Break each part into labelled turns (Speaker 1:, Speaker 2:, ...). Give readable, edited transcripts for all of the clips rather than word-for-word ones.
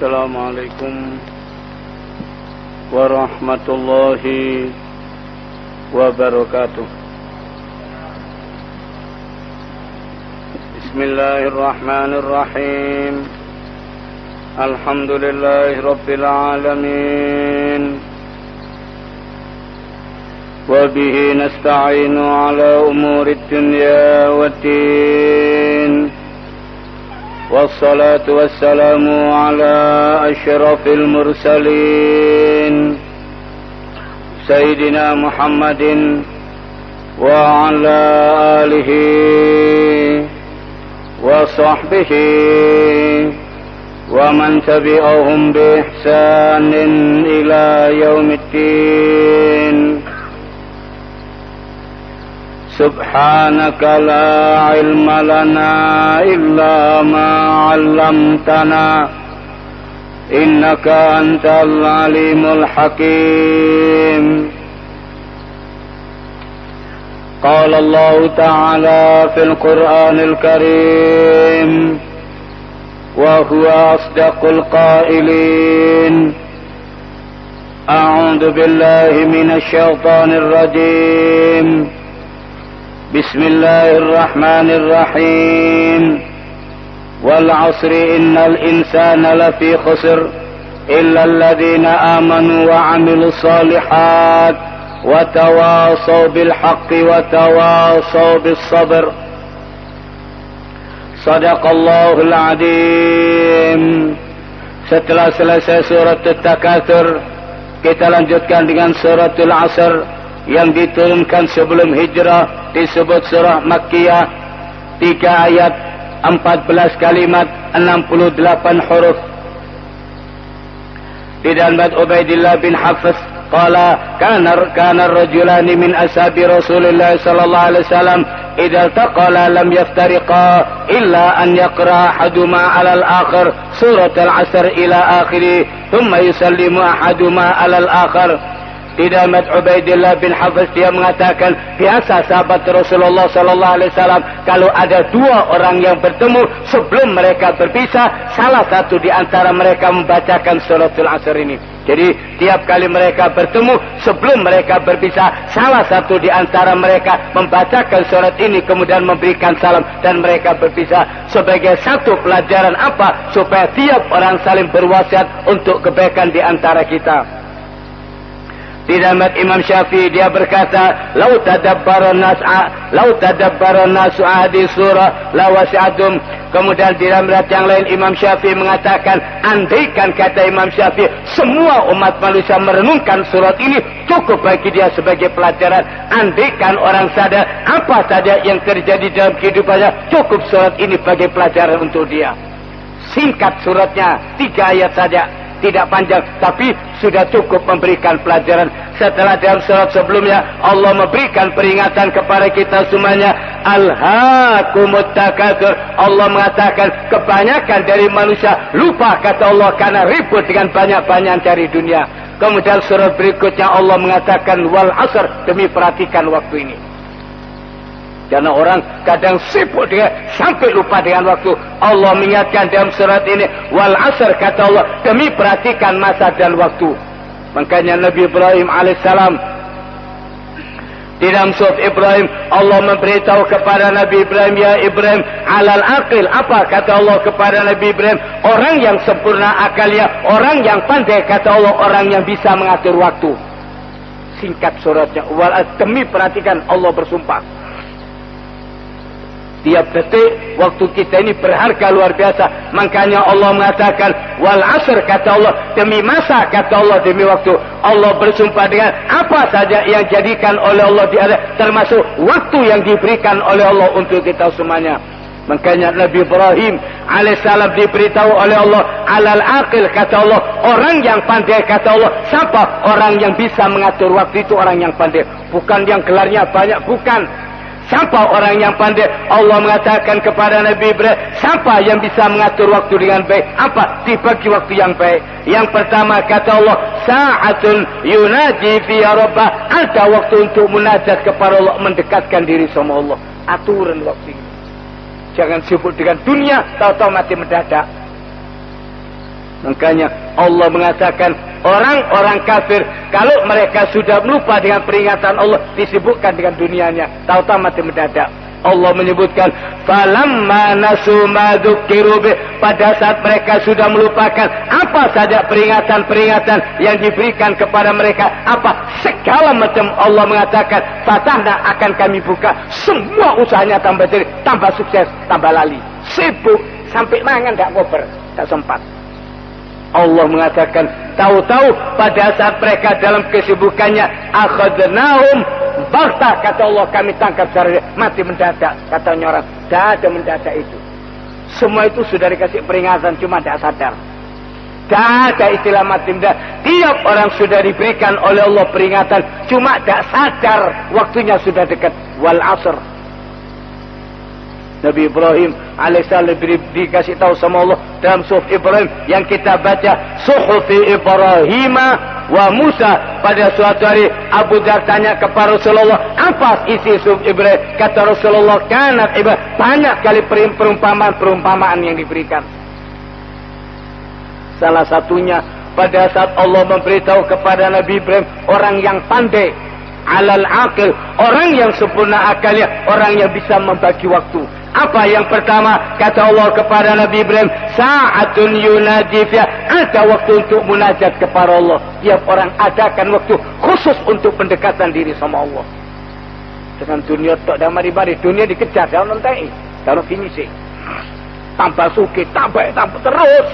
Speaker 1: السلام عليكم ورحمة الله وبركاته. بسم الله الرحمن الرحيم. الحمد لله رب العالمين، وبه نستعين على أمور الدنيا والدين، والصلاة والسلام على أشرف المرسلين سيدنا محمد وعلى آله وصحبه ومن تبعهم بإحسان إلى يوم الدين. سبحانك لا علم لنا إلا ما علمتنا إنك أنت العليم الحكيم. قال الله تعالى في القرآن الكريم وهو أصدق القائلين: أعوذ بالله من الشيطان الرجيم. بسم الله الرحمن الرحيم. والعصر إن الإنسان لفي خسر إلا الذين آمنوا وعملوا الصالحات وتواصوا بالحق وتواصوا بالصبر. Sadaqallahul Azim. Setelah selesai surat At-Takatsur, kita lanjutkan dengan suratul Asr yang diturunkan sebelum hijrah, disebut surah Makkiyah. 3 ayat, 14 kalimat, 68 huruf. Di dalam Ubaidillah bin Hafiz qala kana rajulani min ashabi Rasulillah sallallahu alaihi wasallam idza taqala lam yaftariqa illa an yaqra ahaduma 'ala al-akhir surat al-'asr ila akhirih thumma yusallimu ahaduma 'ala al-akhir. Di dalam Ubaidillah bin Hafiz dia mengatakan, biasa sahabat Rasulullah sallallahu alaihi wasallam kalau ada 2 orang yang bertemu sebelum mereka berpisah, salah satu di antara mereka membacakan suratul Asr ini. Jadi tiap kali mereka bertemu sebelum mereka berpisah, salah satu di antara mereka membacakan surat ini kemudian memberikan salam dan mereka berpisah. Sebagai satu pelajaran apa? Supaya tiap orang saling berwasiat untuk kebaikan di antara kita. Di dalam Imam Syafi'i dia berkata, lau tadabbara nasu ahadi surah la wasi'atum. Kemudian di dalam riwayat yang lain Imam Syafi'i mengatakan, andaikan kata Imam Syafi'i semua umat manusia merenungkan surat ini, cukup bagi dia sebagai pelajaran. Andaikan orang sadar apa saja yang terjadi dalam kehidupannya, cukup surat ini sebagai pelajaran untuk dia. Singkat suratnya, 3 ayat saja, tidak panjang, tapi sudah cukup memberikan pelajaran. Setelah dalam surat sebelumnya Allah memberikan peringatan kepada kita semuanya, alhaakumut takatsur. Allah mengatakan kebanyakan dari manusia lupa, kata Allah, karena ribut dengan banyak-banyak cari dunia. Kemudian surat berikutnya Allah mengatakan wal asr, demi perhatikan waktu ini. Karena orang kadang sibuk dengan sampai lupa dengan waktu. Allah mengingatkan dalam surat ini wal asr, kata Allah, demi perhatikan masa dan waktu. Makanya Nabi Ibrahim alaihissalam di dalam surat Ibrahim Allah memberitahu kepada Nabi Ibrahim, ya Ibrahim alal aqil. Apa kata Allah kepada Nabi Ibrahim? Orang yang sempurna akalnya, orang yang pandai, kata Allah, orang yang bisa mengatur waktu. Singkat suratnya wal asr, demi perhatikan Allah bersumpah. Tiap detik waktu kita ini berharga luar biasa. Makanya Allah mengatakan wal asr, kata Allah, demi masa, kata Allah, demi waktu. Allah bersumpah dengan apa saja yang jadikan oleh Allah di atas, termasuk waktu yang diberikan oleh Allah untuk kita semuanya. Makanya Nabi Ibrahim alaihissalam diberitahu oleh Allah alal aqil, kata Allah, orang yang pandai, kata Allah. Siapa orang yang bisa mengatur waktu? Itu orang yang pandai, bukan yang gelarnya banyak, bukan. Siapa orang yang pandai? Allah mengatakan kepada Nabi Ibrahim, siapa yang bisa mengatur waktu dengan baik? Apa? Dibagi waktu yang baik. Yang pertama, kata Allah, sa'atun yunaji fiha rabbah. Ada waktu untuk munajat kepada Allah, mendekatkan diri sama Allah. Aturan waktu ini. Jangan sibuk dengan dunia, tahu-tahu mati mendadak. Makanya Allah mengatakan orang-orang kafir kalau mereka sudah lupa dengan peringatan Allah, disibukkan dengan dunianya, tahu-tahu mati mendadak. Allah menyebutkan falamma nasu ma dzukiru bih, pada saat mereka sudah melupakan apa saja peringatan-peringatan yang diberikan kepada mereka, apa segala macam, Allah mengatakan fatahna, akan kami buka, semua usahanya tambah jadi, tambah sukses, tambah lali, sibuk sampai mangan tak kober, tak sempat. Allah mengatakan tahu-tahu pada saat mereka dalam kesibukannya akhadnahum baghta, kata Allah kami tangkap secara mati mendadak. Katanya orang, tidak ada mendadak itu, semua itu sudah dikasih peringatan, cuma tidak sadar. Tidak ada istilah mati mendadak. Tiap orang sudah diberikan oleh Allah peringatan, cuma tidak sadar waktunya sudah dekat. Wal asr, Nabi Ibrahim alaihissalam dikasih tahu sama Allah dalam suhuf Ibrahim yang kita baca, suhufi Ibrahim wa Musa. Pada suatu hari Abu Dzar tanya kepada Rasulullah, apa isi suhuf Ibrahim? Kata Rasulullah, kanat Ibrahim, banyak kali perumpamaan yang diberikan. Salah satunya pada saat Allah memberitahu kepada Nabi Ibrahim, orang yang pandai, alal aqil, orang yang sempurna akalnya, orang yang bisa membagi waktu. Apa yang pertama kata Allah kepada Nabi Ibrahim, sa'atun yunadi fiha, ada waktu untuk munajat kepada Allah. Tiap orang adakan waktu khusus untuk pendekatan diri sama Allah. Dengan dunia tak ada mari-mari, dunia dikejar, jangan nanti, jangan finishing, tambah suki, tambah terus,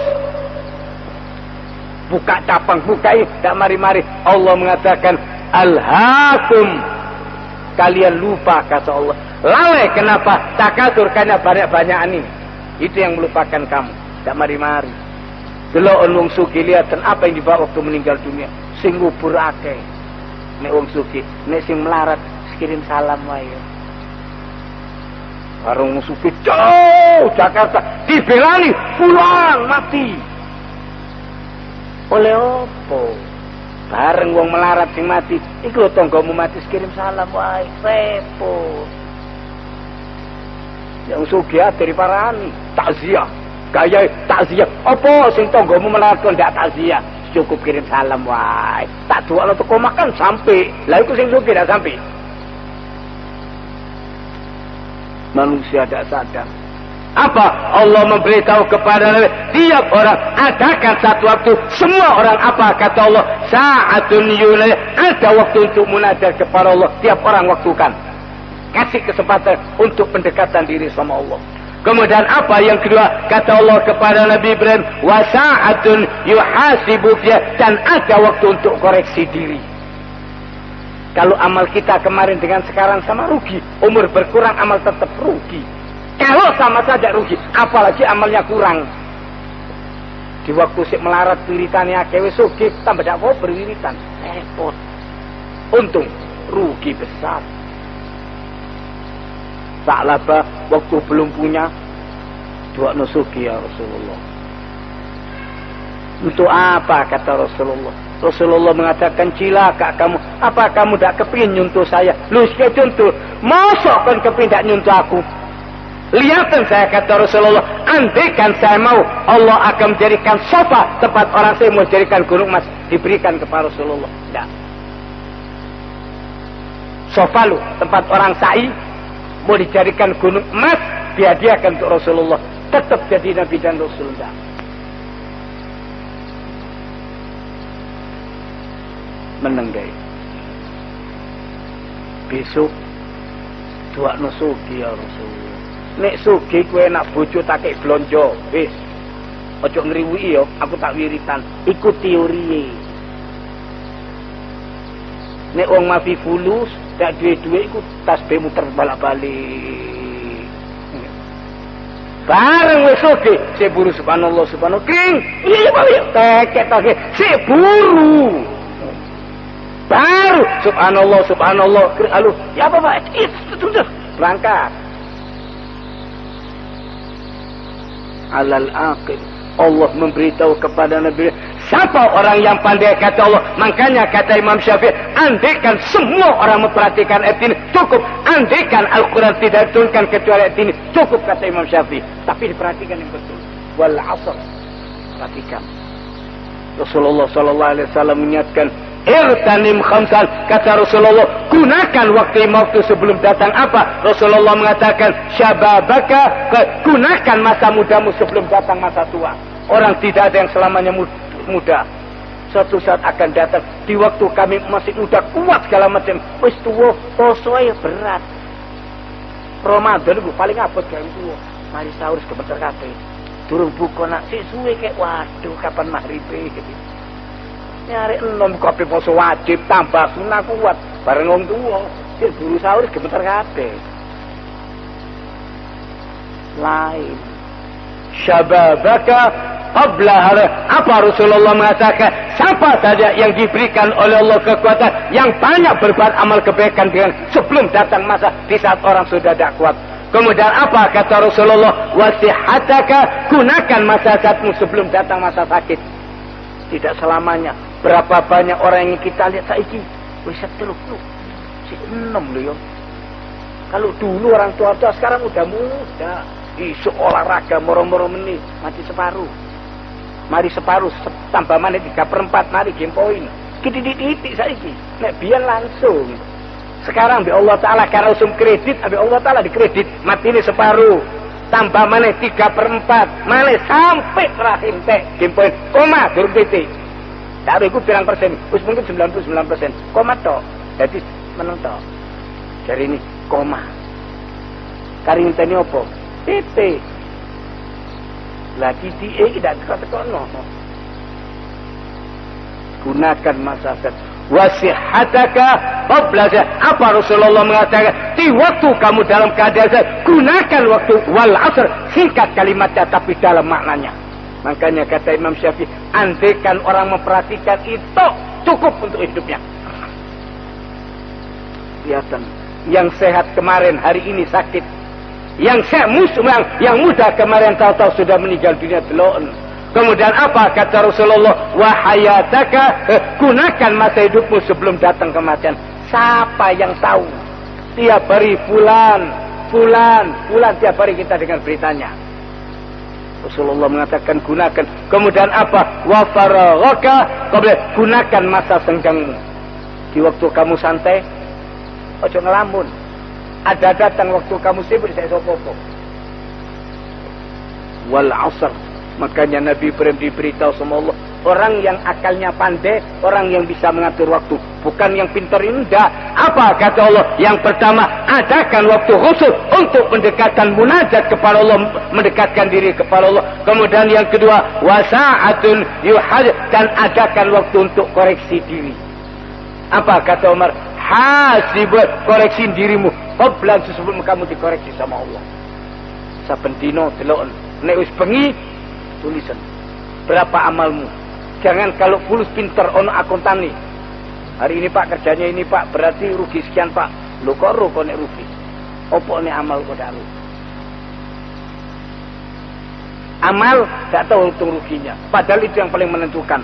Speaker 1: buka cabang, buka ini, tak mari-mari. Allah mengatakan alhaakum, kalian lupa, kata Allah. Lalai, kenapa? Takatur, karena banyak-banyak ini. Itu yang melupakan kamu. Tak mari-mari. Delok wong suki, lihatan apa yang dibawa waktu meninggal dunia. Sing ngubur akeh. Nek wong suki, nek sing melarat kirim salam wae. Warung suki jauh Jakarta dibelani, pulang mati. Oleh opo? Bareng wong melarat sing mati, iku lho tanggamu mati kirim salam wae, repot. Yang sugih dari parani takziah, gaya takziah. Apa sing tanggamu melarat kok ndak takziah? Cukup kirim salam wae. Tak duakno teko makan sampai. Lah iku sing sugih ndak sampai. Manusia tidak sadar. Apa? Allah memberitahu kepada Nabi, tiap orang adakan satu waktu. Semua orang apa? Kata Allah, sa'atun yulai, ada waktu untuk munajat kepada Allah. Tiap orang waktukan. Kasih kesempatan untuk pendekatan diri sama Allah. Kemudian apa yang kedua? Kata Allah kepada Nabi Ibrahim, wa sa'atun yuhasibu fiha, dan ada waktu untuk koreksi diri. Kalau amal kita kemarin dengan sekarang sama rugi. Umur berkurang, amal tetap rugi. Kalau sama saja rugi, apalagi amalnya kurang. Di waktu sik melarat wiritannya akeh wis sugih, tambah dak kok berwiritan, repot. Untung rugi besar. Tak laba waktu belum punya, duakno sugih ya Rasulullah. Untuk apa, kata Rasulullah? Rasulullah mengatakan, cilaka kamu. Apa kamu tak kepingin nyuntuh saya? Lu sekali contoh, mosok kan kepingin tak nyuntuh aku? Lihatan saya, kata Rasulullah, andaikan saya mau, Allah akan menjadikan sofa tempat orang saya mau jadikan gunung emas, diberikan kepada Rasulullah. Tidak. Sofa lu tempat orang sa'i mau dijadikan gunung emas, dihadiahkan untuk Rasulullah, tetap jadi Nabi dan Rasulullah. Menenggai besok duakno sugih ya Rasulullah. Nek sugih kowe nak bojo tak kek blonjo, wis. Aja ngriwiki ya, aku tak wiritan. Iku teori. Nek wong mafi fulus, tak duwe-duwe iku tasbih muter balak-balik. Bareng wis sugih, sik buru subhanallah subhanallah. King, iya Pak, tekek sik buru. Baru subhanallah subhanallah. Lalu, ya apa Pak? Itu berangkat. Alal aqil, Allah memberitahu kepada Nabi, siapa orang yang pandai, kata Allah. Makanya kata Imam Syafi'i, andaikan semua orang memperhatikan ayat ini cukup, andaikan Al-Quran tidak diturunkan kecuali ayat ini cukup, kata Imam Syafi'i. Tapi diperhatikan yang betul. Wal asr, perhatikan. Rasulullah sallallahu alaihi wasallam mengingatkan, irtanim khamsan, kata Rasulullah, gunakan waktu sebelum datang apa? Rasulullah mengatakan, syababaka, gunakan masa mudamu sebelum datang masa tua. Orang tidak ada yang selamanya muda. Suatu saat akan datang, di waktu kami masih muda, kuat segala macam, wis tuwa, poso ae berat. Ramadan itu paling abot gawe tuwa. Mari sahur kebentar kabeh. Durung buka nak sik suwe kek, waduh kapan maghribe gitu. Nyari enom kopi poso wajib tambah sunah kuat bareng wong tuwa sik buru sahur gemeter kabeh. Lain syababaka qabla hari, apa Rasulullah mengatakan, siapa saja yang diberikan oleh Allah kekuatan yang banyak berbuat amal kebaikan dengan sebelum datang masa di saat orang sudah tidak kuat. Kemudian apa kata Rasulullah, wasihataka, gunakan masa saatmu sebelum datang masa sakit. Tidak selamanya. Berapa banyak orang yang kita lihat saiki wis seteluk lu, si 6 lho yo. Kalau dulu orang tua sekarang udah muda, isu olahraga moro-moro menit mati separuh. Mari separuh tambah maneh 3/4, mari game point. Titik-titik saiki. Nek biyen langsung. Sekarang bi Allah Taala karena usum kredit, abi Allah Taala dikredit, mati ini separuh. Tambah maneh 3/4, maneh sampai terakhir teh game point. Koma durung titik. Tak iku pirang persen? Wis mungkin 99%. Koma tok. Jadi meneng tok. Dari ini koma. Kari ngenteni opo? Titik. Lah titike iki dak ketekono. Gunakan masa saat. Wasihataka qabla, apa Rasulullah mengatakan, di waktu kamu dalam keadaan, gunakan waktu wal asr, singkat kalimatnya tapi dalam maknanya. Makanya kata Imam Syafi'i, andaikan orang memperhatikan itu cukup untuk hidupnya. Kelihatan yang sehat kemarin hari ini sakit, yang sehat yang muda kemarin tahu-tahu sudah meninggal dunia delon. Kemudian apa kata Rasulullah, wahayataka, gunakan masa hidupmu sebelum datang kematian. Siapa yang tahu? Tiap hari fulan tiap hari kita dengar beritanya. Rasulullah mengatakan gunakan. Kemudian apa? Wa faraghaka, gunakan masa senggangmu. Di waktu kamu santai, ojo ngelamun. Ada datang waktu kamu sibuk saya sopo-sopo. Wal asr. Makanya Nabi Ibrahim diberitahu sama Allah, orang yang akalnya pandai, orang yang bisa mengatur waktu, bukan yang pintar indah. Apa kata Allah? Yang pertama, adakan waktu khusus untuk mendekatkan munajat kepada Allah, mendekatkan diri kepada Allah. Kemudian yang kedua, wasa'atun yuhad, dan adakan waktu untuk koreksi diri. Apa kata Umar? Hasib, koreksi dirimu qabla sebelum kamu dikoreksi sama Allah. Saben dino delok nek wis bengi tulisan berapa amalmu. Jangan kalau fulus pinter ono akuntan nih. Hari ini Pak kerjanya ini Pak, berarti rugi sekian Pak. Lho kok nek rugi? Opo nek amal kok dak rugi? Amal gak tahu untung ruginya. Padahal itu yang paling menentukan.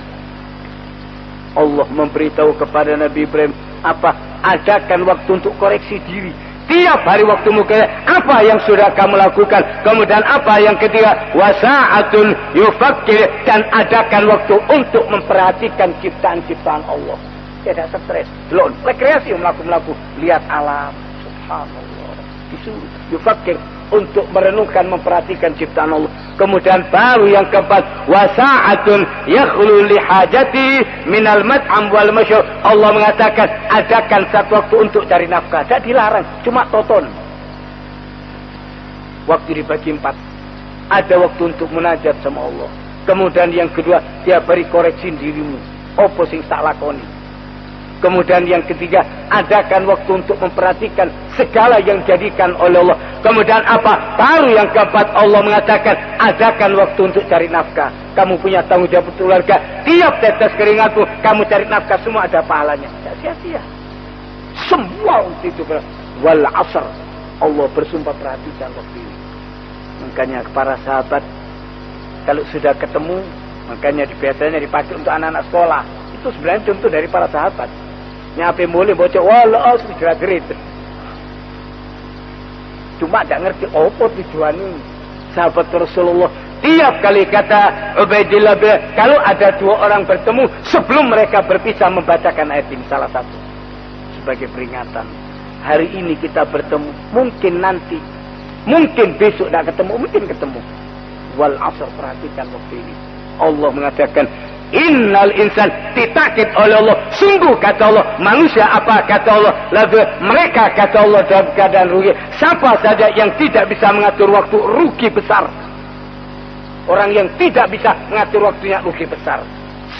Speaker 1: Allah memberitahu kepada Nabi Ibrahim, apa? Adakan waktu untuk koreksi diri. Tiap hari waktumu apa yang sudah kamu lakukan. Kemudian apa yang ketiga, wasa'atun yufakkir, dan adakan waktu untuk memperhatikan ciptaan-ciptaan Allah. Tidak stres, belum rekreasi, melaku-melaku, lihat alam, subhanallah. Disuruh yufakkir, untuk merenungkan, memperhatikan ciptaan Allah. Kemudian baru yang keempat, wasa'atun yakhlu li hajati minal mat'am wal masyur. Allah mengatakan, adakan satu waktu untuk cari nafkah. Tidak dilarang, cuma tonton. Waktu dibagi 4. Ada waktu untuk munajat sama Allah. Kemudian yang kedua, tiap hari koreksi dirimu. Apa sing tak lakoni. Kemudian yang ketiga, adakan waktu untuk memperhatikan segala yang dijadikan oleh Allah. Kemudian apa? Baru yang keempat, Allah mengatakan, adakan waktu untuk cari nafkah. Kamu punya tanggung jawab keluarga. Tiap tetes keringatmu, kamu cari nafkah, semua ada pahalanya. Tidak sia-sia. Semua waktu itu. Wal asr. Allah bersumpah, perhatikan waktu ini. Makanya para sahabat, kalau sudah ketemu, makanya biasanya dipakai untuk anak-anak sekolah. Itu sebenarnya contoh dari para sahabat. Nyape boleh bocah, walau gerak-gerik. Cuma tidak ngerti apa tujuan ini. Sahabat Rasulullah Tiap kali kata Ubaidillah, kalau ada dua orang bertemu sebelum mereka berpisah membacakan ayat ini salah satu sebagai peringatan. Hari ini kita bertemu, mungkin nanti, mungkin besok tidak ketemu, mungkin ketemu. Wal asr, perhatikan waktu ini. Allah mengatakan, innal insan, ditakid oleh Allah, sungguh kata Allah, manusia apa kata Allah, lalu mereka kata Allah dalam keadaan rugi. Siapa saja yang tidak bisa mengatur waktu, rugi besar. Orang yang tidak bisa mengatur waktunya, rugi besar.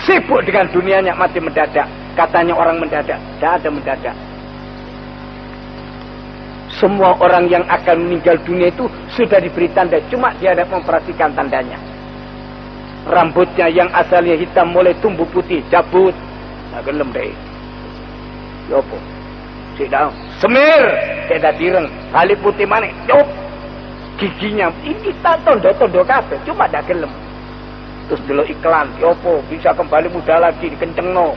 Speaker 1: Sibuk dengan dunianya, mati mendadak. Katanya orang mendadak, tidak ada mendadak. Semua orang yang akan meninggal dunia itu sudah diberi tanda, cuma dia tidak memperhatikan tandanya. Rambutnya yang asalnya hitam mulai tumbuh putih, cabut, nah gelem deh. Yopo, sidang, semir, tidak direng, kali putih mana, yop. Giginya ini tak tondo-tondo kabeh, cuma dak gelem. Terus delok iklan, yopo bisa kembali muda lagi, dikencengno.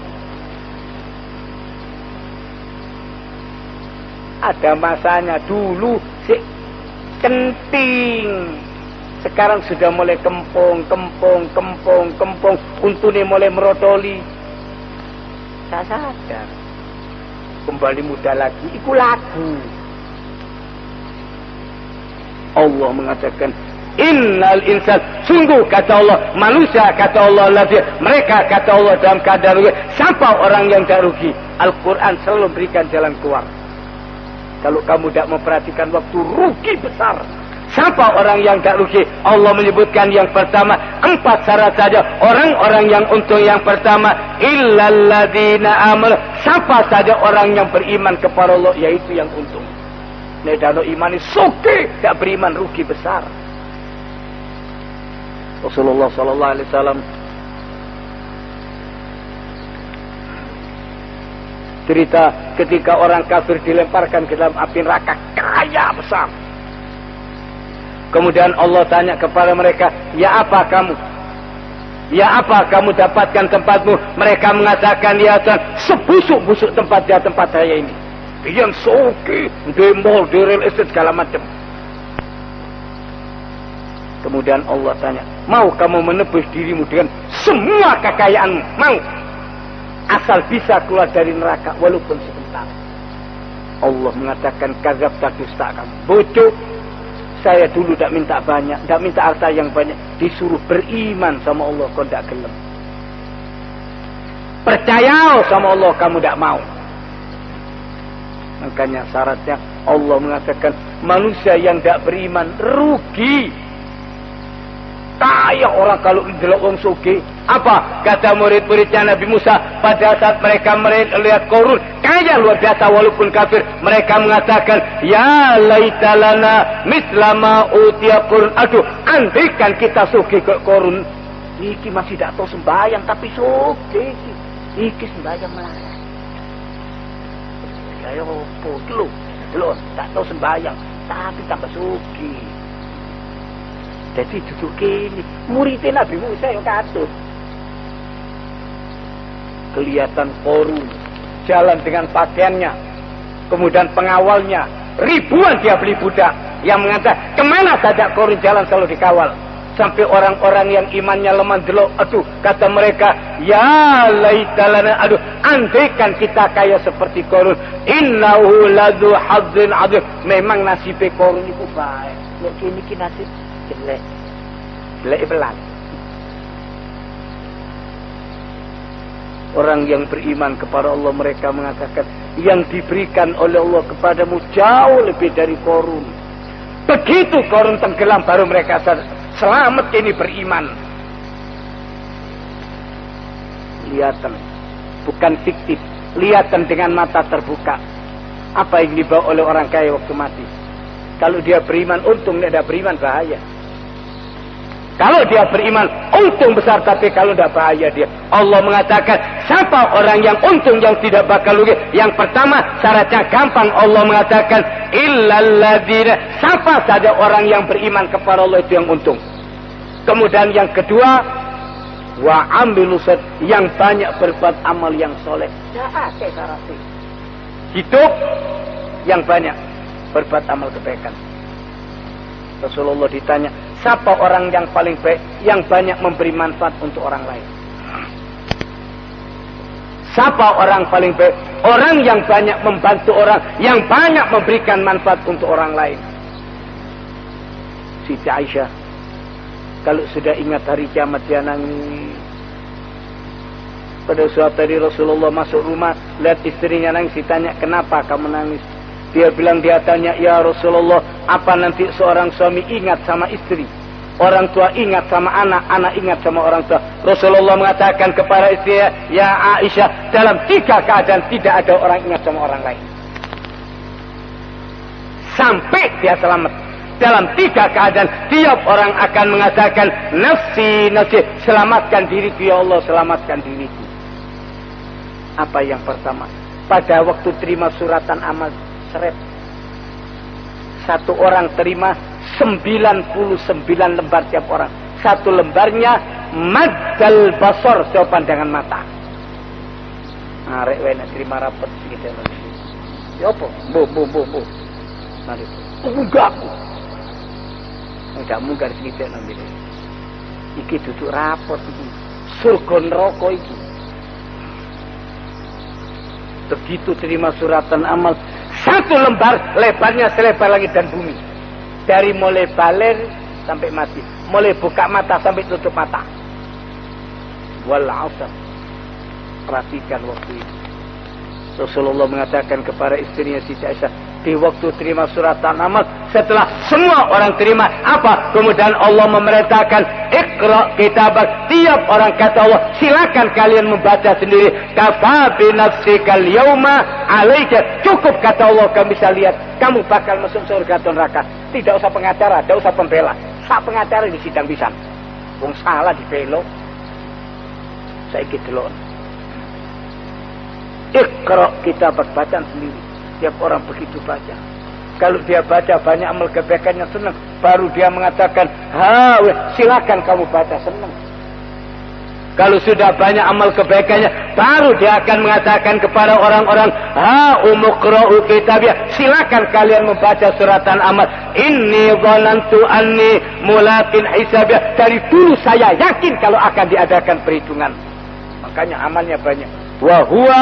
Speaker 1: Ada masanya dulu si kenting, sekarang sudah mulai kempung, untune mulai merodoli. Tak sadar kembali muda lagi, iku lagu. Allah mengatakan, innal insan, sungguh kata Allah, manusia kata Allah, mereka kata Allah dalam keadaan rugi. Siapa orang yang tak rugi? Al-Quran selalu berikan jalan keluar. Kalau kamu tidak memperhatikan waktu, rugi besar. Siapa orang yang tak rugi? Allah menyebutkan yang pertama, 4 syarat saja. Orang-orang yang untung yang pertama, illalladzina amanu. Siapa saja orang yang beriman kepada Allah, yaitu yang untung. Nedano imani soke, tak beriman rugi besar. Rasulullah sallallahu alaihi wasallam cerita ketika orang kafir dilemparkan ke dalam api neraka, kaya besar. Kemudian Allah tanya kepada mereka, ya apa kamu? Ya apa kamu dapatkan tempatmu? Mereka mengatakan, ya Tuhan, sebusuk-busuk tempat dia tempat saya ini. Yang soke, di mall, di real estate, segala macam. Kemudian Allah tanya, mau kamu menebus dirimu dengan semua kekayaanmu? Mau? Asal bisa keluar dari neraka, walaupun sebentar. Allah mengatakan, kadzab, dusta kamu. Bodoh. Saya dulu tidak minta banyak, tidak minta harta yang banyak. Disuruh beriman sama Allah, kau tidak gelem. Percaya sama Allah, kamu tidak mau. Makanya syaratnya Allah mengatakan manusia yang tidak beriman rugi. Kaya orang kalau didelok wong sugih. Apa kata murid-muridnya Nabi Musa pada saat mereka melihat Korun kaya luar biasa walaupun kafir? Mereka mengatakan, ya laitalana mislama utia Korun. Aduh, andaikan kita sugih ke Korun. Iki masih tidak tahu sembahyang tapi sugih. Iki sembahyang melarang. Saya opo dulu, tak tahu sembahyang, tapi tambah suki. Jadi duduk gini, muridnya Nabi Musa yang katut. Kelihatan Korun, jalan dengan pakaiannya, kemudian pengawalnya, ribuan dia beli budak yang mengatakan kemana saja Korun jalan selalu dikawal. Sampai orang-orang yang imannya lemah delok, aduh, kata mereka, ya laitalana, aduh, andaikan kita kaya seperti Korun, innahu ladzu hadzin adzim. Memang nasib Korun itu baik, nek kene iki nasib jelek. Jelek belas. Orang yang beriman kepada Allah, mereka mengatakan yang diberikan oleh Allah kepadamu jauh lebih dari Korun. Begitu Korun tenggelam baru mereka selamat ini beriman. Lihatan, bukan fiktif. Lihatan dengan mata terbuka. Apa yang dibawa oleh orang kaya waktu mati. Kalau dia beriman untung, tidak beriman bahaya. Kalau dia beriman untung besar, tapi kalau tidak bahaya dia. Allah mengatakan siapa orang yang untung yang tidak bakal rugi. Yang pertama syaratnya gampang, Allah mengatakan illalladzina, siapa saja orang yang beriman kepada Allah itu yang untung. Kemudian yang kedua, wa amilus, yang banyak berbuat amal yang soleh. Hidup yang banyak berbuat amal kebaikan. Rasulullah ditanya, siapa orang yang paling baik, yang banyak memberi manfaat untuk orang lain. Siapa orang paling baik? Orang yang banyak membantu orang, yang banyak memberikan manfaat untuk orang lain. Siti Aisyah, kalau sudah ingat hari kiamat dia nangis. Pada suatu hari Rasulullah masuk rumah, lihat istrinya nangis, ditanya, kenapa kamu nangis? Dia bilang, dia tanya, ya Rasulullah, apa nanti seorang suami ingat sama istri? Orang tua ingat sama anak, anak ingat sama orang tua. Rasulullah mengatakan kepada istrinya, ya Aisyah, dalam 3 keadaan tidak ada orang ingat sama orang lain. Sampai dia selamat. Dalam 3 keadaan, tiap orang akan mengatakan, nafsi, nafsi, selamatkan diriku ya Allah, selamatkan diriku. Apa yang pertama? Pada waktu terima suratan amal, seret. Satu orang terima 99 lembar tiap orang. Satu lembarnya maddal basar, jauh pandangan mata. Arek wae nek terima rapet iki dene. Ya apa? Bu. Mari. Enggak. Enggak mungkar sithik nang ngene. Iki duduk rapot iki. Surga neraka iki. Begitu terima suratan amal, 1 lembar lebarnya selebar langit dan bumi. Dari mulai baler sampai mati, mulai buka mata sampai tutup mata. Wal 'asr. Perhatikan waktu itu. Rasulullah mengatakan kepada istrinya Siti Aisyah, di waktu terima suratan amal, setelah semua orang terima, apa? Kemudian Allah memerintahkan, Iqra kitabak. Tiap orang kata Allah, silakan kalian membaca sendiri. Kafa bi nafsikal yauma alaika. Cukup kata Allah, kamu bisa lihat, kamu bakal masuk surga atau neraka. Tidak usah pengacara, tidak usah pembela. Sak pengacara di sidang pisan. Wong salah dibelo. Saiki delok. Iqra kitabak, bacaan sendiri. Tiap orang begitu baca. Kalau dia baca banyak amal kebaikannya, senang. Baru dia mengatakan, silakan kamu baca, senang. Kalau sudah banyak amal kebaikannya, baru dia akan mengatakan kepada orang-orang, umuqra'u kitabya, silakan kalian membaca suratan amal. Inni dhanantu anni mulaqin hisabya. Dari dulu saya yakin kalau akan diadakan perhitungan. Makanya amalnya banyak. Wa huwa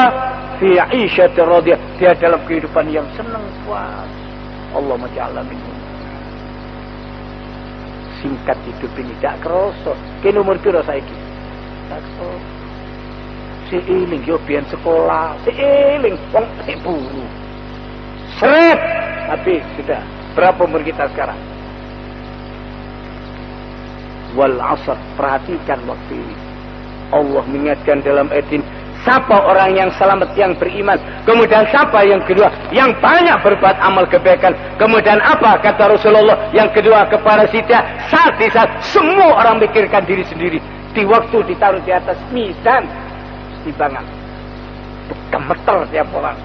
Speaker 1: fi 'ishatir radiyah. Dia dalam kehidupan yang senang, puas. Allah maja'alna minhum. Singkat hidup ini tak kerasa. Kene umur piro saiki? Tak kerasa. Si eling yo biyen sekolah, si eling wong si buru. Seret habis sudah. Berapa umur kita sekarang? Wal 'asr. Perhatikan waktu ini. Allah mengingatkan dalam ayat ini, siapa orang yang selamat, yang beriman. Kemudian siapa yang kedua? Yang banyak berbuat amal kebaikan. Kemudian apa kata Rasulullah? Yang kedua kepada Siti, saat semua orang mikirkan diri sendiri. Di waktu ditaruh di atas mizan timbangan, gemeter tiap orang.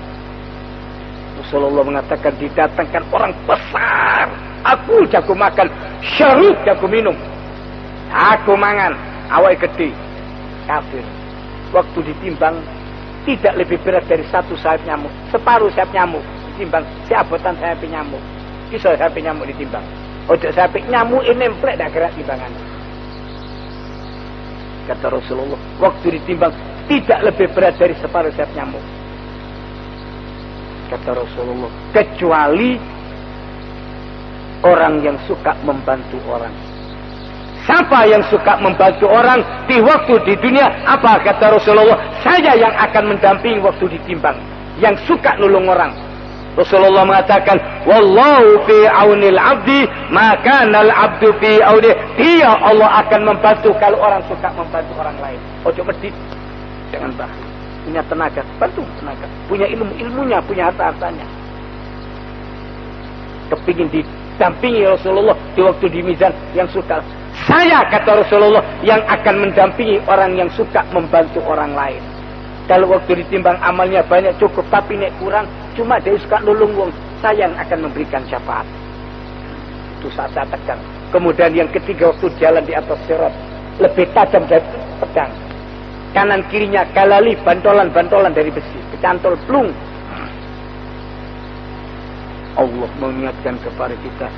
Speaker 1: Rasulullah mengatakan, didatangkan orang besar. Aku jago makan, syarif jago minum. Aku mangan, awal gede. Kafir. Waktu ditimbang tidak lebih berat dari 1 sayap nyamuk, separuh sayap nyamuk ditimbang, seabotan sayap nyamuk. Bisa sayap nyamuk ditimbang. Ojo sayap nyamuk ini nemplek dak gerak timbangan. Kata Rasulullah, waktu ditimbang tidak lebih berat dari separuh sayap nyamuk. Kata Rasulullah, kecuali orang yang suka membantu orang. Siapa yang suka membantu orang di waktu di dunia? Apa kata Rasulullah? Saya yang akan mendampingi waktu ditimbang. Yang suka nolong orang. Rasulullah mengatakan, wallahu fi aunil abdi, maka nal abdu fi auni. Dia Allah akan membantu kalau orang suka membantu orang lain. Ojo medit, jangan bakhil. Punya tenaga, bantu tenaga. Punya ilmu, ilmunya, punya harta-hartanya. Kepingin didampingi Rasulullah di waktu di mizan, yang suka. Saya kata Rasulullah yang akan mendampingi orang yang suka membantu orang lain. Kalau waktu ditimbang amalnya banyak cukup, tapi nek kurang, cuma dia suka nolong wong, saya yang akan memberikan syafaat. Itu saat saya tegang. Kemudian yang ketiga, waktu jalan di atas sirat, lebih tajam dari pedang. Kanan kirinya kalali, bantolan-bantolan dari besi, kecantol plung. Allah mengingatkan kepada kita,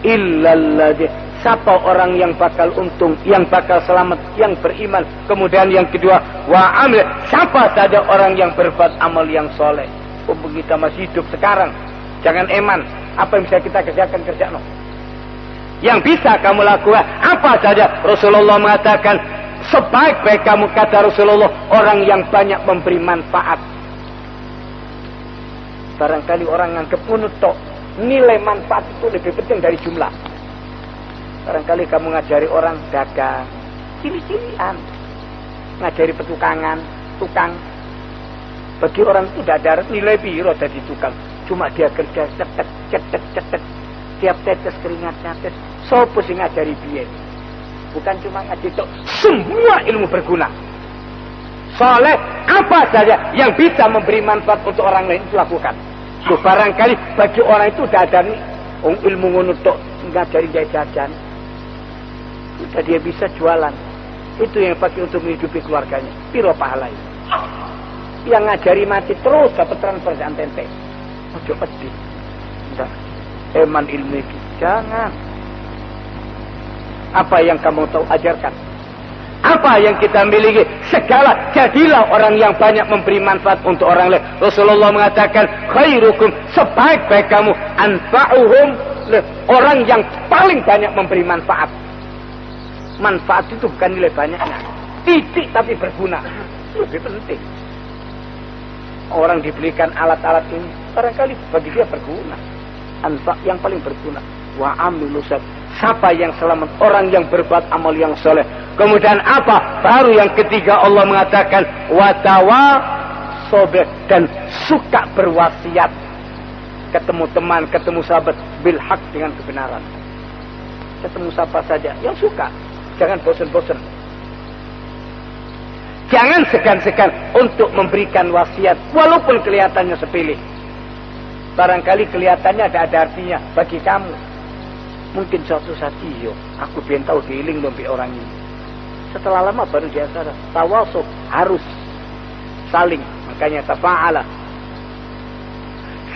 Speaker 1: illalladzi, siapa orang yang bakal untung, yang bakal selamat, yang beriman. Kemudian yang kedua, wa amil, siapa saja orang yang berbuat amal yang soleh. Mumpung kita masih hidup sekarang, jangan eman. Apa yang bisa kita kerjakan, kerjakan. Yang bisa kamu lakukan apa saja. Rasulullah mengatakan, sebaik-baik kamu, kata Rasulullah, orang yang banyak memberi manfaat. Barangkali orang nganggep menutup nilai manfaat itu lebih penting dari jumlah. Barangkali kamu ngajari orang dagang, cili-cilian, ngajari petukangan, tukang. Bagi orang itu tidak ada nilai biro jadi tukang. Cuma dia kerja cetek. Tiap tetes keringatnya tetes. Sopo sing ngajari biyen. Bukan cuma ngaji tok, semua ilmu berguna. Soleh apa saja yang bisa memberi manfaat untuk orang lain itu lakukan. Loh, barangkali bagi orang itu tidak ada nih ilmu ngono tok ngajari jajan. Sudah dia bisa jualan. Itu yang pakai untuk menghidupi keluarganya. Piro pahalanya. Yang ngajari mati terus dapat transfer antente. Ojo pedih. Enggak. Eman ilmu itu. Jangan. Apa yang kamu tahu, ajarkan. Apa yang kita miliki, segala, jadilah orang yang banyak memberi manfaat untuk orang lain. Rasulullah mengatakan, khairukum, sebaik-baik kamu, anfa'uhum, orang yang paling banyak memberi manfaat. Manfaat itu bukan nilai banyaknya, titik tapi berguna, lebih penting. Orang diberikan alat-alat ini, barangkali bagi dia berguna. Anfa' yang paling berguna. Wa amilu sab, siapa yang selamat, orang yang berbuat amal yang soleh. Kemudian apa? Baru yang ketiga Allah mengatakan watawasobe, dan suka berwasiat. Ketemu teman, ketemu sahabat, bil haq, dengan kebenaran. Ketemu siapa saja yang suka, jangan bosan-bosan. Jangan segan-segan untuk memberikan wasiat, walaupun kelihatannya sepele. Barangkali kelihatannya ada artinya bagi kamu. Mungkin suatu saat, iyo, aku pengen tahu diiling dompi orang ini. Setelah lama baru dia sadar, tawasob harus saling. Makanya tafa'ala,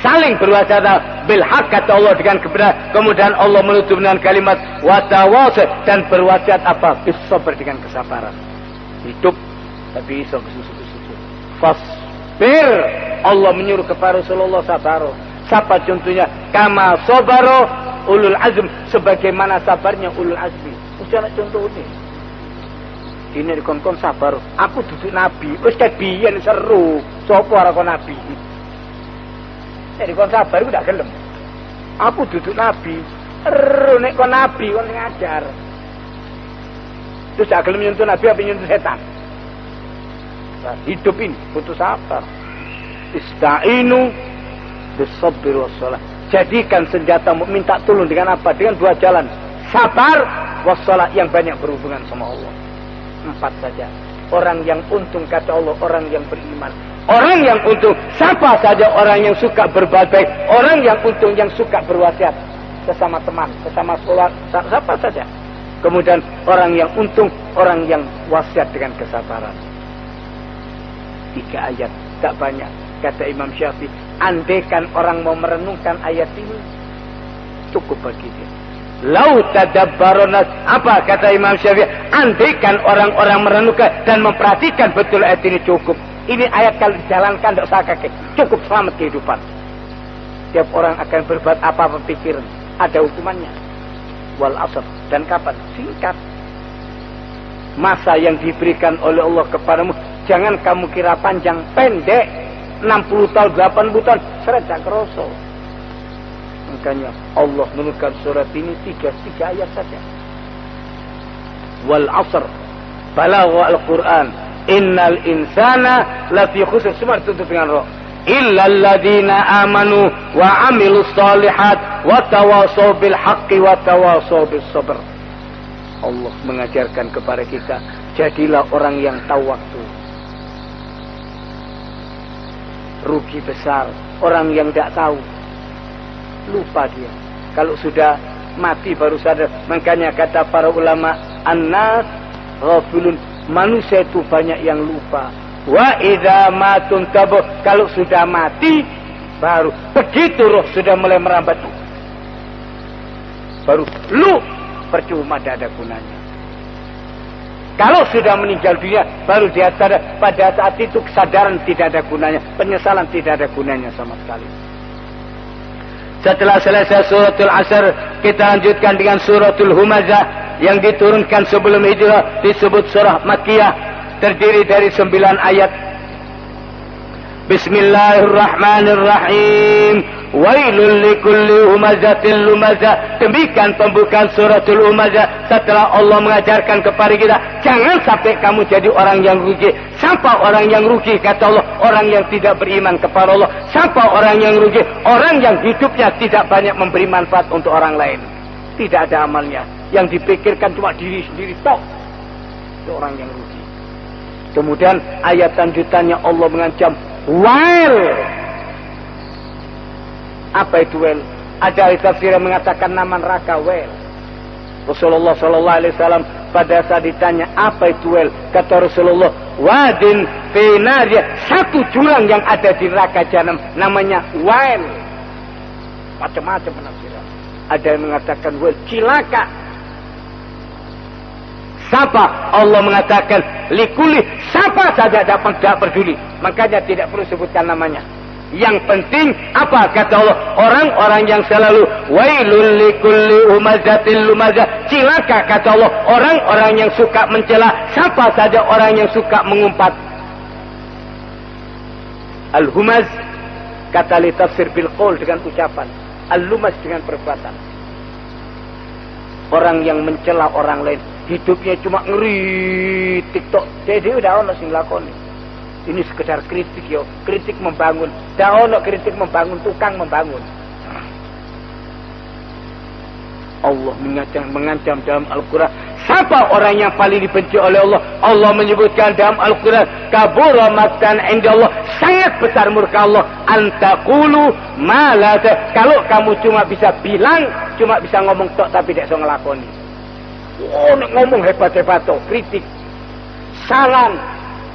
Speaker 1: saling berwasiat bil haq, kata Allah, dengan kebenaran. Kemudian Allah menutup dengan kalimat watawasob, dan berwasiat apa? Bisabar, dengan kesabaran. Hidup tapi iso kesusu-kesusu. Fasbir, Allah menyuruh kepada Rasulullah sabaro. Siapa contohnya? Kama sabaro ulul azm, sebagaimana sabarnya ulul azmi. Ucara contoh ini. Ini dikon-kon sabar. Aku duduk nabi. Wis kayak biyen seru. Sopo ora kon nabi. Nek dikon sabar aku gak gelem. Aku duduk nabi. Seru nek kon nabi kon ngajar. Terus gak gelem nyentuh nabi apa nyentuh setan. Nah, hidup ini butuh sabar. Ista'inu bisabri wassalah. Jadikan senjata minta tolong dengan apa? Dengan dua jalan. Sabar wassalah, yang banyak berhubungan sama Allah. 4 saja. Orang yang untung, kata Allah, orang yang beriman. Orang yang untung, siapa saja orang yang suka berbuat baik. Orang yang untung, yang suka berwasiat sesama teman, sesama sekolah, siapa saja. Kemudian orang yang untung, orang yang wasiat dengan kesabaran. 3 ayat, tak banyak. Kata Imam Syafi'i, andaikan orang mau merenungkan ayat ini, cukup bagi dia. Lau tadabbaronas, apa kata Imam Syafi'i, andaikan orang-orang merenungkan dan memperhatikan betul ayat ini, cukup. Ini ayat kalau dijalankan tidak usah kakek, cukup selamat kehidupan. Tiap orang akan berbuat apa pikiran, ada hukumannya. Wal asr, dan kapan? Singkat. Masa yang diberikan oleh Allah kepadamu, jangan kamu kira panjang, pendek. 60 tahun, 80 tahun, seredak kerosok. Makanya Allah menurunkan surat ini 3 ayat saja. Wal asr, balagha al-Quran, innal insana lafi khusr, semua ditutup dengan roh. Illa alladhina amanu wa amilus salihat wa tawasaw bil haqqi wa tawasaw bis sabr. Allah mengajarkan kepada kita, jadilah orang yang tahu waktu. Rugi besar orang yang tidak tahu, lupa dia. Kalau sudah mati baru sadar. Makanya kata para ulama, an-nas ghafilun, manusia itu banyak yang lupa. Wa idza matun tabu, kalau sudah mati baru begitu roh sudah mulai merambat, baru percuma, tidak ada gunanya. Kalau sudah meninggal dunia, baru dia sadar. Pada saat itu kesadaran tidak ada gunanya, penyesalan tidak ada gunanya sama sekali. Setelah selesai suratul Asr, kita lanjutkan dengan suratul Humazah yang diturunkan sebelum hijrah, disebut surah Makkiyah, terdiri dari 9 ayat. Bismillahirrahmanirrahim. Wailul likulli humazatil lumazah. Demikian pembukaan suratul Humazah. Setelah Allah mengajarkan kepada kita, jangan sampai kamu jadi orang yang rugi. Siapa orang yang rugi? Kata Allah, orang yang tidak beriman kepada Allah. Siapa orang yang rugi? Orang yang hidupnya tidak banyak memberi manfaat untuk orang lain. Tidak ada amalnya. Yang dipikirkan cuma diri sendiri. Tok. Itu orang yang rugi. Kemudian ayat lanjutannya Allah mengancam, wail. Apa itu wail? Ada ahli tafsir yang mengatakan nama neraka wail. Rasulullah sallallahu alaihi wasallam pada saat ditanya apa itu wail, kata Rasulullah, wadin fi nar, satu jurang yang ada di neraka jahanam namanya wail. Macam-macam penafsiran. Ada yang mengatakan wail cilaka. Siapa? Allah mengatakan likuli, siapa saja tidak peduli. Makanya tidak perlu sebutkan namanya. Yang penting apa kata Allah? Orang-orang yang selalu wailul likulli humazatil lumazah. Cilaka kata Allah, orang-orang yang suka mencela. Siapa saja orang yang suka mengumpat. Al-humaz kata li tafsir bil qaul dengan ucapan, al-lumaz dengan perbuatan. Orang yang mencela orang lain, hidupnya cuma ngeritik tok. Jadi udah ono sing lakoni. Ini sekedar kritik yo, kritik membangun. Dak ono kritik membangun, tukang membangun. Allah mengancam dalam Al-Quran. Siapa orang yang paling dibenci oleh Allah? Allah menyebutkan dalam Al-Quran, kabura maqtan indallah, sangat besar murka Allah, antaqulu ma la ta. Kalau kamu cuma bisa bilang, cuma bisa ngomong tok tapi tidak bisa ngelakoni. Oh, ngomong hebat-hebat tok, kritik, saran,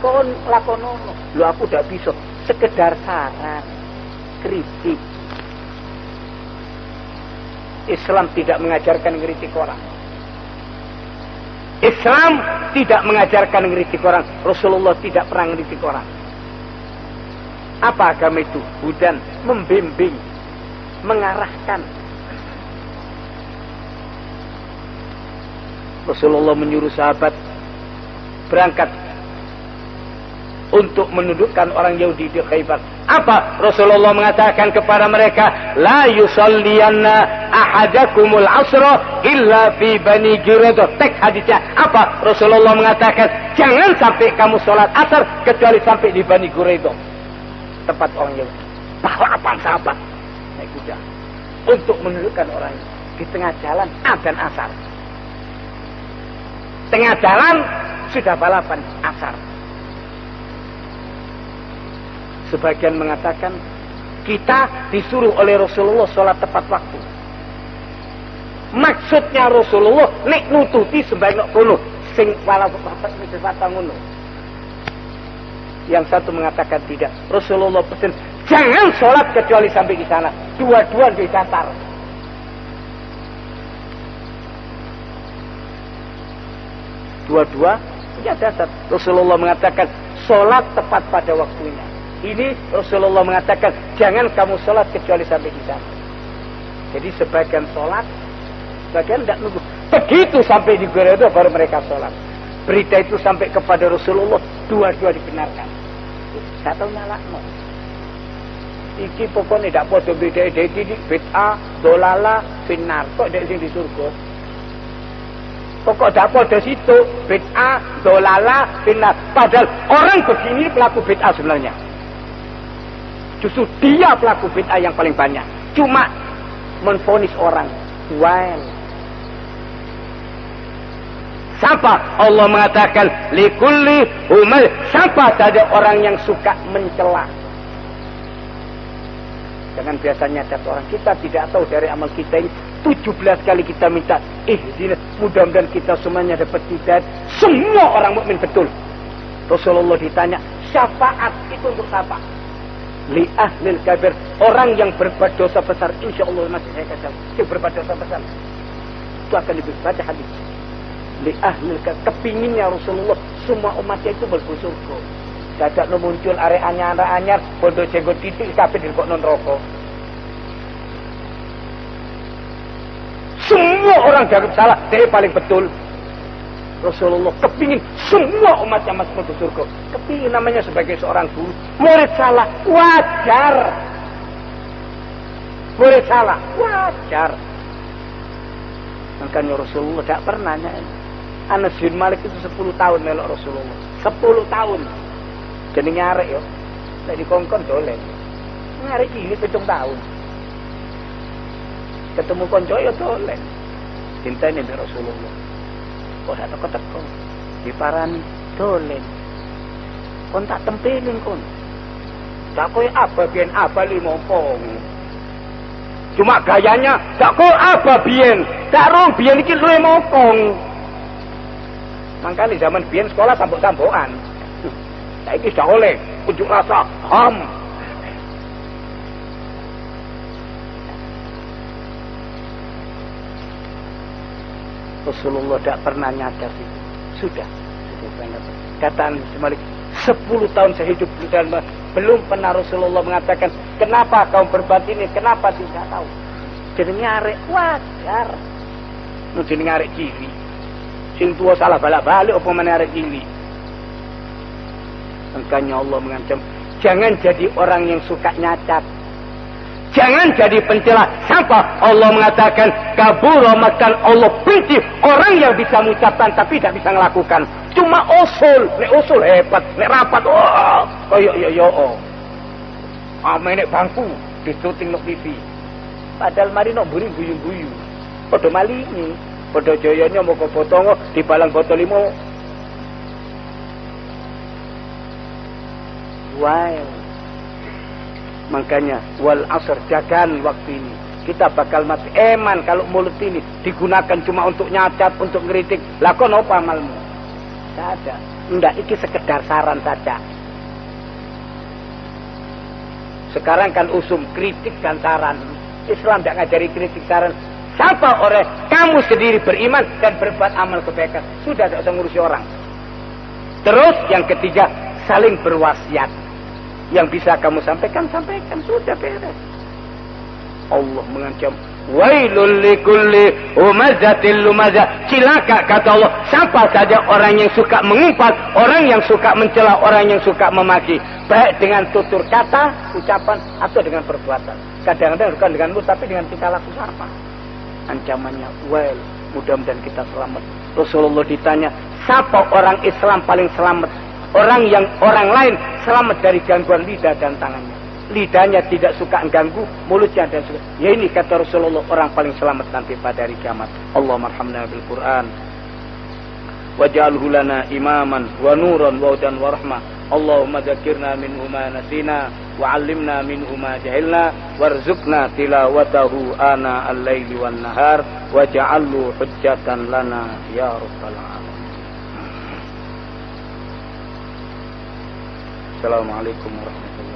Speaker 1: kon lakonono. Lu aku tidak bisa, sekedar saran, kritik. Islam tidak mengajarkan ngeritik orang. Islam tidak mengajarkan ngeritik orang. Rasulullah tidak pernah ngeritik orang. Apa agama itu? Hudan, membimbing, mengarahkan. Rasulullah menyuruh sahabat berangkat untuk menundukkan orang Yahudi di Khaybar. Apa Rasulullah mengatakan kepada mereka? La yusalliyanna ahadakumul asra illa fi bani Quraidah. Tek hadisnya. Apa Rasulullah mengatakan? Jangan sampai kamu sholat asar kecuali sampai di Bani Quraidah, tempat orang Yahudi. Balapan sahabat naik kuda untuk menundukkan orang di tengah jalan adzan asar. Tengah jalan sudah balapan asar. Sebagian mengatakan kita disuruh oleh Rasulullah sholat tepat waktu. Maksudnya Rasulullah nek nututi sembahyang kono sing wala ngono. Yang satu mengatakan tidak. Rasulullah pesan jangan sholat kecuali sampai di sana. Dua-dua dicatar. Dua-dua punya dasar. Rasulullah mengatakan sholat tepat pada waktunya. Ini Rasulullah mengatakan jangan kamu sholat kecuali sampai di sana. Jadi sebagian sholat, sebagian tidak nunggu. Begitu sampai di Quraidah baru mereka sholat. Berita itu sampai kepada Rasulullah, dua-dua dibenarkan. Tidak tahu nyalakno. Iki pokoknya tidak boleh beda-beda. Ini bid'ah, dolala, finar. Kok tidak di surga? Pokok dapur dari situ bid'ah, dolala, finar. Padahal orang begini pelaku bid'ah sebenarnya. Justru dia pelaku bid'ah yang paling banyak. Cuma menvonis orang. Well. Siapa? Allah mengatakan likulli umal. Siapa saja orang yang suka mencela. Jangan biasanya kata orang kita tidak tahu dari amal kita ini 17 kali kita minta mudah-mudahan kita semuanya dapat hidayah. Semua orang mukmin betul. Rasulullah ditanya syafaat itu untuk siapa? Li ahlil kabir, orang yang berbuat dosa besar, insya Allah masih saya katakan, yang berbuat dosa besar.
Speaker 2: itu akan dibaca hadis. Li ahlil kepinginnya Rasulullah semua umatnya itu mlebu surga. Dadak no muncul arek anyar-anyar bondo jenggot titik kabeh dilebokno neraka. Semua orang dianggap salah, dia paling betul. Rasulullah kepingin semua umatnya masuk ke surga. Kepingin namanya sebagai seorang guru. Murid salah, wajar. Murid salah, wajar. Makanya Rasulullah tidak pernah nyanyi. Anas bin Malik itu 10 tahun melok Rasulullah. 10 tahun. Jadi ngarek ya. Tidak dikongkon dolen. Ngarek ini 7 tahun. Ketemu konco ya dolen. Cintanya dengan Rasulullah. Kok tak teko-teko diparani dolen kon tak tempelin kon tak kowe apa biyen apa limopong cuma gayanya tak kowe apa biyen tak rong biyen iki luwe mopong mangkane zaman biyen sekolah sambok-sambokan saiki sudah oleh unjuk rasa ham. Rasulullah tidak pernah nyadar itu. Sudah kata Anas bin Malik 10 tahun saya hidup dan belum pernah Rasulullah mengatakan kenapa kau berbuat ini, kenapa tidak tahu. Jadi ngarek wajar. Jadi ngarek ciri. Sing tua salah balik-balik apa mana ngarek ciri. Makanya Allah mengancam jangan jadi orang yang suka nyacat. Jangan jadi pencela. Sampai Allah mengatakan kabura makan Allah benci orang yang bisa mengucapkan tapi tidak bisa melakukan. Cuma usul, nek usul hebat, nek rapat, oh yo. Nek bangku dituting nok TV. Padahal mari nok buri guyu-guyu. Padha malingi, padha jayanya moko botongo dibalang botol limo. Wow. Makanya wal asr jagan waktu ini kita bakal mati eman kalau mulut ini digunakan cuma untuk nyacat, untuk ngeritik. Lah kon apa amalmu? Tidak ada. Enggak, iki sekedar saran saja. Sekarang kan usum kritik dan saran. Islam tidak ngajari kritik saran. Siapa orang kamu sendiri beriman dan berbuat amal kebaikan, sudah tidak usah ngurusi orang. Terus yang ketiga, saling berwasiat. Yang bisa kamu sampaikan, sudah beres. Allah mengancam, wailul likulli humazatil lumazah. Cilaka kata Allah, siapa saja orang yang suka mengumpat, orang yang suka mencela, orang yang suka memaki, baik dengan tutur kata, ucapan atau dengan perbuatan. Kadang-kadang bukan dengan mulut tapi dengan tingkah laku apa? Ancamannya, wail, mudah-mudahan kita selamat. Rasulullah ditanya, siapa orang Islam paling selamat? Orang yang orang lain selamat dari gangguan lidah dan tangannya. Lidahnya tidak suka mengganggu, mulutnya dan suka. Ya ini kata Rasulullah orang paling selamat nanti pada hari kiamat. Allahumma arhamna bil Quran. Waj'alhu lana imaman wa nuran wa hudan wa rahmah. Allahumma dzakirna minhu ma nasina wa 'allimna minhu ma jahilna warzuqna tilawatahu ana al-laili wan nahar waj'alhu hujjatan lana ya rabbal alamin. Assalamualaikum warahmatullahi wabarakatuh.